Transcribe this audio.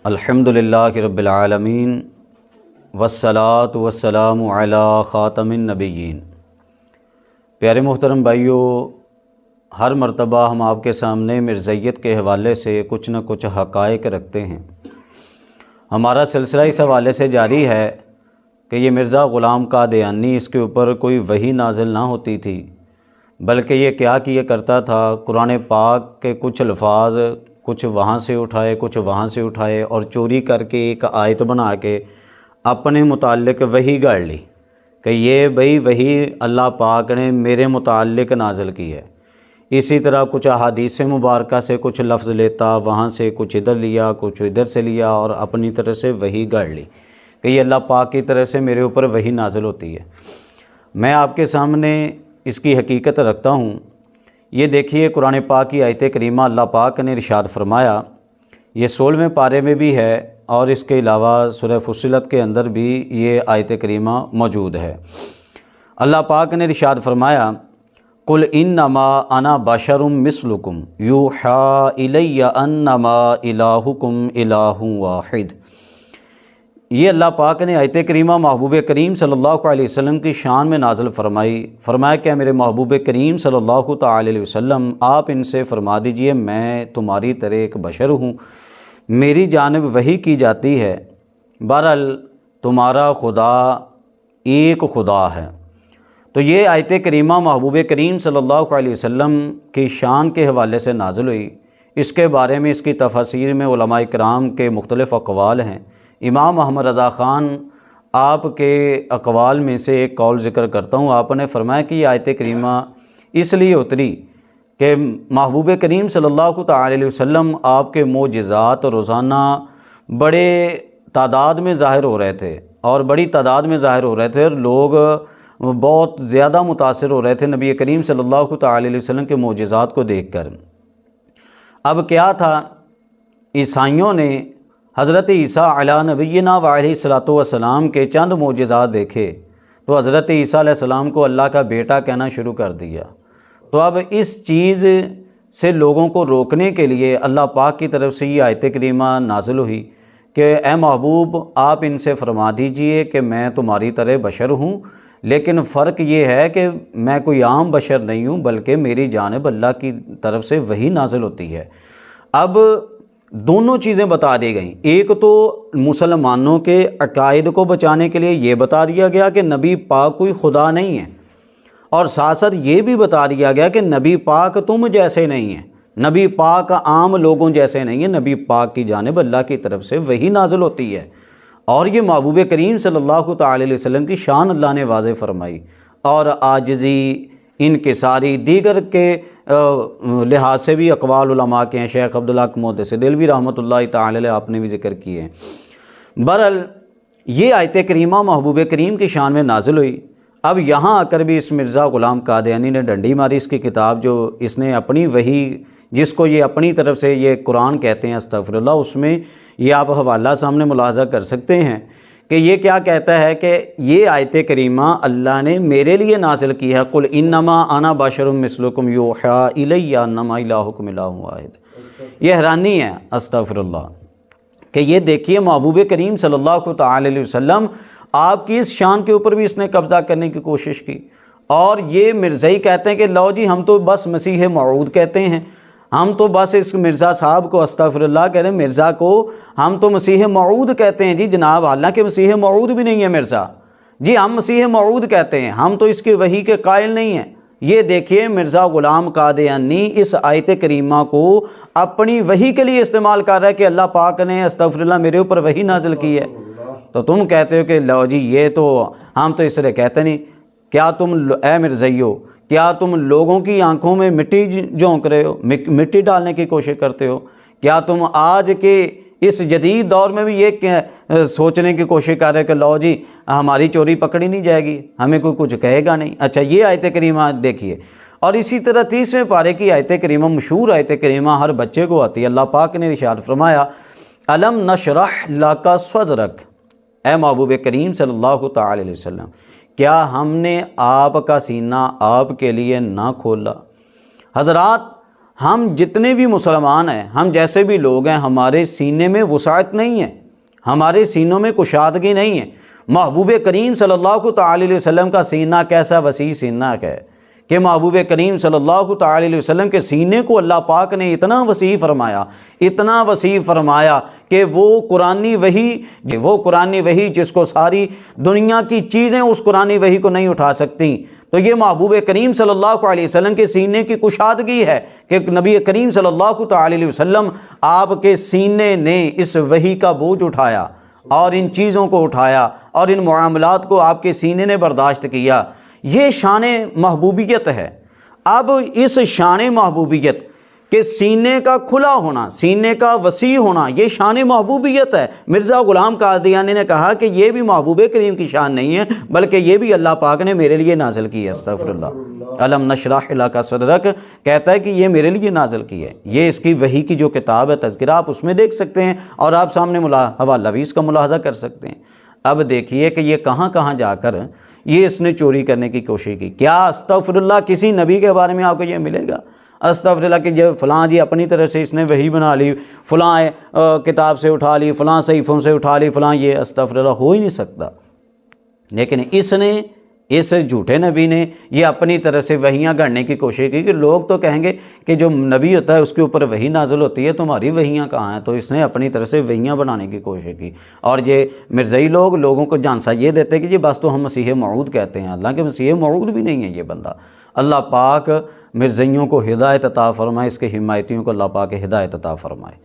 الحمدللہ رب العالمین والصلاة والسلام علی خاتم النبیین۔ پیارے محترم بھائیو، ہر مرتبہ ہم آپ کے سامنے مرزائیت کے حوالے سے کچھ نہ کچھ حقائق رکھتے ہیں۔ ہمارا سلسلہ اس حوالے سے جاری ہے کہ یہ مرزا غلام قادیانی، اس کے اوپر کوئی وحی نازل نہ ہوتی تھی، بلکہ یہ کیا کرتا تھا، قرآن پاک کے کچھ الفاظ کچھ وہاں سے اٹھائے کچھ وہاں سے اٹھائے اور چوری کر کے ایک آیت بنا کے اپنے متعلق وحی گاڑ لی کہ یہ بھئی وحی اللہ پاک نے میرے متعلق نازل کی ہے۔ اسی طرح کچھ احادیث مبارکہ سے کچھ لفظ لیتا، وہاں سے کچھ ادھر لیا کچھ ادھر سے لیا اور اپنی طرف سے وحی گاڑ لی کہ یہ اللہ پاک کی طرف سے میرے اوپر وحی نازل ہوتی ہے۔ میں آپ کے سامنے اس کی حقیقت رکھتا ہوں۔ یہ دیکھیے قرآن پاک کی آیت کریمہ اللہ پاک نے ارشاد فرمایا، یہ 16ویں پارے میں بھی ہے اور اس کے علاوہ سورہ فصلت کے اندر بھی یہ آیت کریمہ موجود ہے۔ اللہ پاک نے ارشاد فرمایا، قُلْ إِنَّمَا أَنَا بَشَرٌ مِثْلُكُمْ يُوحَىٰ إِلَيَّ أَنَّمَا إِلَٰهُكُمْ إِلَٰهٌ وَاحِدٌ۔ یہ اللہ پاک نے آیت کریمہ محبوب کریم صلی اللہ علیہ وسلم کی شان میں نازل فرمایا کہ میرے محبوب کریم صلی اللہ تعالی علیہ وسلم آپ ان سے فرما دیجئے میں تمہاری طرح ایک بشر ہوں، میری جانب وحی کی جاتی ہے، بہرحال تمہارا خدا ایک خدا ہے۔ تو یہ آیت کریمہ محبوب کریم صلی اللہ علیہ وسلم کی شان کے حوالے سے نازل ہوئی۔ اس کے بارے میں اس کی تفاسیر میں علماء کرام کے مختلف اقوال ہیں۔ امام احمد رضا خان آپ کے اقوال میں سے ایک قول ذکر کرتا ہوں۔ آپ نے فرمایا کہ یہ آیت کریمہ اس لیے اتری کہ محبوب کریم صلی اللہ تعالی علیہ وسلم آپ کے معجزات روزانہ بڑے تعداد میں ظاہر ہو رہے تھے اور بڑی تعداد میں ظاہر ہو رہے تھے اور لوگ بہت زیادہ متاثر ہو رہے تھے نبی کریم صلی اللہ تعالی علیہ وسلم کے معجزات کو دیکھ کر۔ اب کیا تھا، عیسائیوں نے حضرت عیسیٰ علیہ نبینا وعلیہ الصلوۃ والسلام کے چند معجزات دیکھے تو حضرت عیسیٰ علیہ السلام کو اللہ کا بیٹا کہنا شروع کر دیا۔ تو اب اس چیز سے لوگوں کو روکنے کے لیے اللہ پاک کی طرف سے یہ آیت کریمہ نازل ہوئی کہ اے محبوب آپ ان سے فرما دیجئے کہ میں تمہاری طرح بشر ہوں، لیکن فرق یہ ہے کہ میں کوئی عام بشر نہیں ہوں بلکہ میری جانب اللہ کی طرف سے وحی نازل ہوتی ہے۔ اب دونوں چیزیں بتا دی گئیں، ایک تو مسلمانوں کے عقائد کو بچانے کے لیے یہ بتا دیا گیا کہ نبی پاک کوئی خدا نہیں ہے، اور ساتھ ساتھ یہ بھی بتا دیا گیا کہ نبی پاک تم جیسے نہیں ہیں، نبی پاک عام لوگوں جیسے نہیں ہیں، نبی پاک کی جانب اللہ کی طرف سے وحی نازل ہوتی ہے۔ اور یہ محبوب کریم صلی اللہ تعالی علیہ وسلم کی شان اللہ نے واضح فرمائی، اور عاجزی انکساری دیگر کے لحاظ سے بھی اقوال علماء کے ہیں۔ شیخ عبداللہ محدث دہلوی رحمۃ اللہ تعالی علیہ آپ نے بھی ذکر کیے ہیں۔ بہرحال یہ آیت کریمہ محبوب کریم کی شان میں نازل ہوئی۔ اب یہاں آ کر بھی اس مرزا غلام قادیانی نے ڈنڈی ماری، اس کی کتاب جو اس نے اپنی وحی جس کو یہ اپنی طرف سے یہ قرآن کہتے ہیں استغفر اللہ، اس میں یہ آپ حوالہ سامنے ملاحظہ کر سکتے ہیں کہ یہ کیا کہتا ہے کہ یہ آیت کریمہ اللہ نے میرے لیے نازل کی ہے، قُلْ إِنَّمَا أَنَا بَشَرٌ مِثْلُكُمْ يُوحَىٰ إِلَيَّ أَنَّمَا إِلَٰهُكُمْ إِلَٰهٌ وَاحِدٌ۔ یہ حیرانی ہے استغفر اللہ کہ یہ دیکھیے محبوب کریم صلی اللہ تعالی علیہ وسلم آپ کی اس شان کے اوپر بھی اس نے قبضہ کرنے کی کوشش کی، اور یہ مرزائی کہتے ہیں کہ لو جی ہم تو بس مسیح موعود کہتے ہیں، ہم تو بس اس مرزا صاحب کو استغفر اللہ کہتے ہیں، مرزا کو ہم تو مسیح موعود کہتے ہیں۔ جی جناب، حالانکہ مسیح موعود بھی نہیں ہے مرزا، جی ہم مسیح موعود کہتے ہیں، ہم تو اس کی وحی کے قائل نہیں ہیں۔ یہ دیکھیے مرزا غلام قادیانی اس آیت کریمہ کو اپنی وحی کے لیے استعمال کر رہا ہے کہ اللہ پاک نے استغفر اللہ میرے اوپر وحی نازل کی ہے، تو تم کہتے ہو کہ لو جی یہ تو ہم تو اس طرح کہتے نہیں۔ کیا تم اے مرزائیو، کیا تم لوگوں کی آنکھوں میں مٹی جھونک رہے ہو، مٹی ڈالنے کی کوشش کرتے ہو؟ کیا تم آج کے اس جدید دور میں بھی یہ سوچنے کی کوشش کر رہے کہ لو جی ہماری چوری پکڑی نہیں جائے گی، ہمیں کوئی کچھ کہے گا نہیں؟ اچھا یہ آیت کریمہ دیکھیے، اور اسی طرح 30ویں پارے کی آیت کریمہ مشہور آیت کریمہ ہر بچے کو آتی ہے۔ اللہ پاک نے ارشاد فرمایا، الم نشرح لک صدرک، اے محبوب کریم صلی اللہ تعالی علیہ وسلم کیا ہم نے آپ کا سینہ آپ کے لیے نہ کھولا؟ حضرات ہم جتنے بھی مسلمان ہیں، ہم جیسے بھی لوگ ہیں، ہمارے سینے میں وسعت نہیں ہے، ہمارے سینوں میں کشادگی نہیں ہے۔ محبوب کریم صلی اللہ تعالی علیہ وسلم کا سینہ کیسا وسیع سینہ ہے کہ محبوب کریم صلی اللہ تعالی علیہ وسلم کے سینے کو اللہ پاک نے اتنا وسیع فرمایا کہ وہ قرآنی وحی جس کو ساری دنیا کی چیزیں اس قرآنی وحی کو نہیں اٹھا سکتی، تو یہ محبوب کریم صلی اللہ علیہ وسلم کے سینے کی کشادگی ہے کہ نبی کریم صلی اللہ تعالی علیہ وسلم آپ کے سینے نے اس وحی کا بوجھ اٹھایا اور ان چیزوں کو اٹھایا اور ان معاملات کو آپ کے سینے نے برداشت کیا۔ یہ شان محبوبیت ہے۔ اب اس شان محبوبیت کہ سینے کا کھلا ہونا، سینے کا وسیع ہونا، یہ شان محبوبیت ہے۔ مرزا غلام قادیانی نے کہا کہ یہ بھی محبوب کریم کی شان نہیں ہے، بلکہ یہ بھی اللہ پاک نے میرے لیے نازل کی ہے۔ استغفر اللہ۔ الم نشرح لک صدرک کہتا ہے کہ یہ میرے لیے نازل کی ہے۔ یہ اس کی وحی کی جو کتاب ہے تذکرہ، آپ اس میں دیکھ سکتے ہیں اور آپ سامنے حوالہ بھی اس کا ملاحظہ کر سکتے ہیں۔ اب دیکھیے کہ یہ کہاں کہاں جا کر یہ اس نے چوری کرنے کی کوشش کی۔ کیا استغفر اللہ کسی نبی کے بارے میں آپ کو یہ ملے گا؟ استغفر اللہ کہ جو فلاں جی اپنی طرح سے اس نے وحی بنا لی، فلاں کتاب سے اٹھا لی، فلاں صحیفوں سے اٹھا لی، فلاں، یہ استغفر اللہ ہو ہی نہیں سکتا۔ لیکن اس جھوٹے نبی نے یہ اپنی طرح سے وحیاں گھڑنے کی کوشش کی کہ لوگ تو کہیں گے کہ جو نبی ہوتا ہے اس کے اوپر وحی نازل ہوتی ہے، تمہاری وحیاں کہاں ہیں؟ تو اس نے اپنی طرح سے وحیاں بنانے کی کوشش کی۔ اور یہ مرزائی لوگوں کو جھانسا یہ دیتے کہ جی بس تو ہم مسیح موعود کہتے ہیں، حالانکہ مسیح موعود بھی نہیں ہے یہ بندہ۔ اللہ پاک مرزائیوں کو ہدایت عطا فرمائے، اس کے حمایتیوں کو اللہ پاک ہدایت عطا فرمائے۔